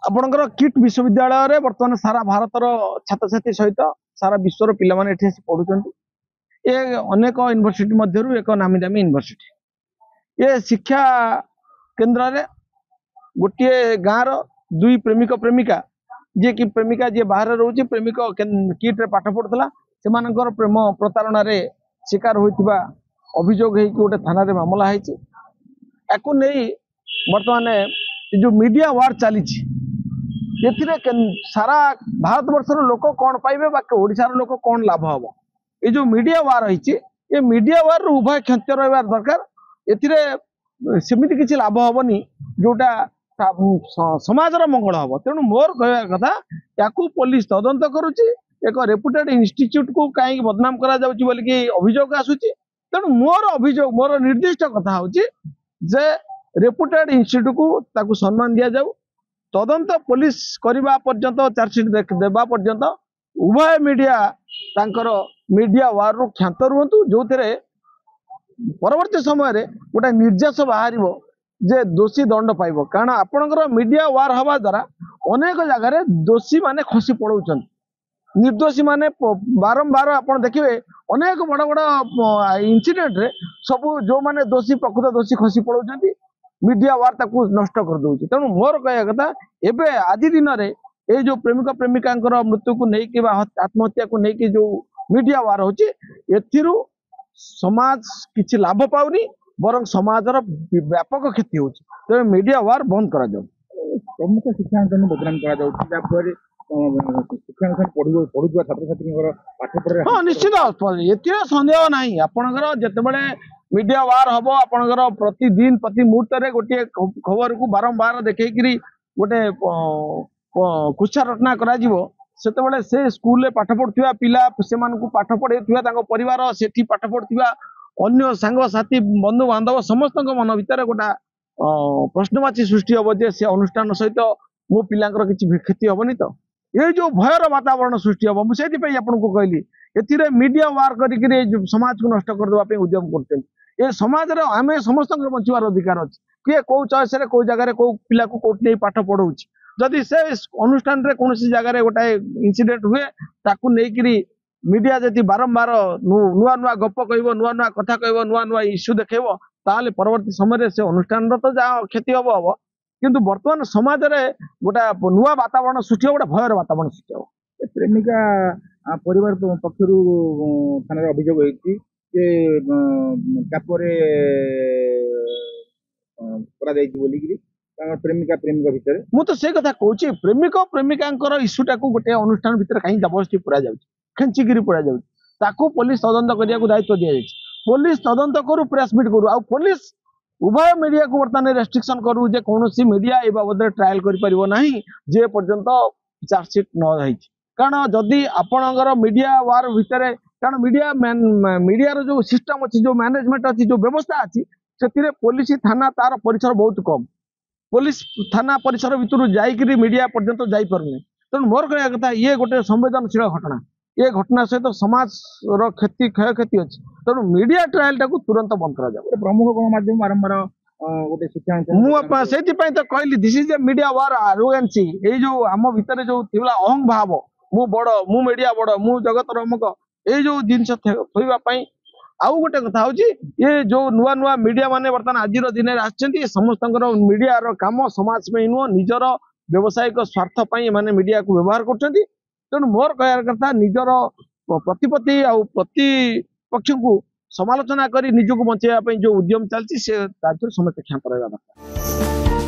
आपणकर किट विश्वविद्यालय बर्तमान सारा भारतर छात्र छात्री सहित सारा विश्वर पिला माने एठी पढ़ुछन। ये अनेक यूनिवर्सिटी मध्यरु एक नामी दामी यूनिवर्सिटी। ये शिक्षा केन्द्र रे गोटे गाँव दुई प्रेमिक प्रेमिका जे कि प्रेमिका जे बाहर रोचे प्रेमिक किट रे पाठ पढ़ुला सेमानकर प्रेम प्रतारणा रे शिकार होइतिबा अभियोग है कि गोटे थाना रे मामला है। याकू नहीं बर्तमान जो मीडिया वार चली सारा भारत वर्षर लोक कौन पाइबे बाकी ओडिशार लोक कौन लाभ हम। ये जो मीडिया वार रही ये मीडिया वार उभय क्षंत रहा दरकार। एमती किसी लाभ हेनी जोटा समाजर मंगल हम। तेणु मोर कह कथा या पुलिस तदंत करुच्ची एक रेपुटेड इंस्टीट्यूट को कहीं बदनाम करा अभियोग आसूची। तेणु मोर अभियोग मोर निर्दिष्ट कथा हूँ जे रेपुटेड इंस्टीट्यूट को ताकू सम्मान दि जाऊ तदंत पुलिस करने पर्यंत चार्जसीट देवा पर्यंत उभय मीडिया तांकर मीडिया वार रु क्षांत रुहतु जो परवर्ती समय गोटे निर्देश बाहर जे दोषी दंड पाइब। कारण आपणकर मीडिया वार हवा द्वारा अनेक जगह दोषी माने खसी पड़ाउछन निर्दोषी माने बारंबार आप देखिए अनेक बड़ बड़ इनसीडेंट रे सब जो माने दोषी प्रकृत दोषी खसी पड़ाउछन मीडिया वार ताकू नष्ट कर दूसरी। तेणु मोर कह कथा एबे आज दिन में ये जो प्रेमिक प्रेमिका मृत्यु को लेकिन आत्महत्या को लेकिन जो मीडिया वार होची एथिरु समाज किछि लाभ पाउनी बरं समाजर व्यापक क्षति होची। तो मीडिया वार बंद करा जाऊ। प्रमुख शिक्षानुष्ठान बदनाम करा जाऊ जाफଳରେ शिक्षानुष्ठान पढ़ुवा छात्र छात्री पाठ पढ़े। हाँ निश्चित एथिरे संदेह नाही। आपणकर जेतेबेले मीडिया वार हम आपणकर प्रतिदिन प्रति मुहूर्त गोटे खबर को बारंबार देखी गोटे कुच्छा रचना करा सेतेबेले से स्कूल रे पाठ पढ़ुवा पिला से पाठ पढ़े परिवार सेठी पाठ पढ़ुवा अन्य सांग साथी बंधु बांधव समस्त मन भीतर गोटा प्रश्नवाची सृष्टि हम जे से अनुष्ठान सहित मो पिलांकर किसी क्षति हेनी। तो ये जो भयर वातावरण सृष्टि हम मुझे आपको कहली ए मीडिया वार करी समाज को नष्ट करदे उद्यम कर समाज आम समस्त बचार अधिकार अच्छे किए कौ चॉइस रे कौ जगह कौ पिला को कौटी पाठ पढ़ाऊँ जदि से अनुष्ठान रे कौन जगह गोटे इनसीडेंट हुए ताकू नहीं मीडिया जदि बारंबार नुआ नुआ गप कह नुआ नुआ कथा कह नुआ नुआ इश्यू देखेब ताले परवर्ती समय से अनुष्ठान तो जहाँ क्षति हम हम किंतु वर्तमान समाज रे गोटा नुआ वातावरण सृष्टि गोटे भयर वातावरण सृष्टि हम। प्रेमिका परिवार पक्षर थाना अभियोग होती चापरे प्रेमिका प्रेमिक भितर मुझे से कथा कहूँ प्रेमिक प्रेमिका इश्यूटा को गोटे अनुष्ठान भितर कहीं जबरदस्ती पूरा जाऊँ खेचिकी पूरा जाऊँ पुलिस तदंत करने को दायित्व दि जाए। पुलिस तदंत करू प्रेस मिट करू आ पुलिस उभय मीडिया को बर्तमान रेस्ट्रिक्शन करू जे कौन मीडिया ए बाबद ट्रायल कर जे पर्यंत चार्जसीट न कारण जदि आपणकर मीडिया वार भितर कारण मीडिया जो सिस्टम अच्छी जो मैनेजमेंट अच्छी जो व्यवस्था अच्छी से पुलिस थाना तार परिसर बहुत कम पुलिस थाना परिसर भितर जाकि मीडिया पर्यंत जापे। तेणु मोर कह कथा ये गोटे संवेदनशील घटना ये घटना सहित समाज क्षति क्षय क्षति अच्छी। तेणु मीडिया ट्रायल टाक तुरंत बंद करा प्रमुख गणमाध्यम बारंबार गोटे शिक्षा मुझे तो कहली दिस इज ए मीडिया वार आरोगेंसी ये जो आम भितर जो अहं भाव मु बड़ मु मीडिया बड़ मु जगत अमुक ये जो जिनस थोपाई आउ गोटे कथा हूँ ये जो नुआ नुआ मीडिया माने बर्तमान आज दिन में समस्त मीडिया काम समाज में नुह निजर व्यावसायिक स्वार्थ माने मीडिया को व्यवहार कर। तेणु मोर कह कथा निजर प्रतिपत्ति आ प्रतिपक्ष को समालोचना कर निजक बचाई जो उद्यम चलती समस्त क्षांत रहा दरकार।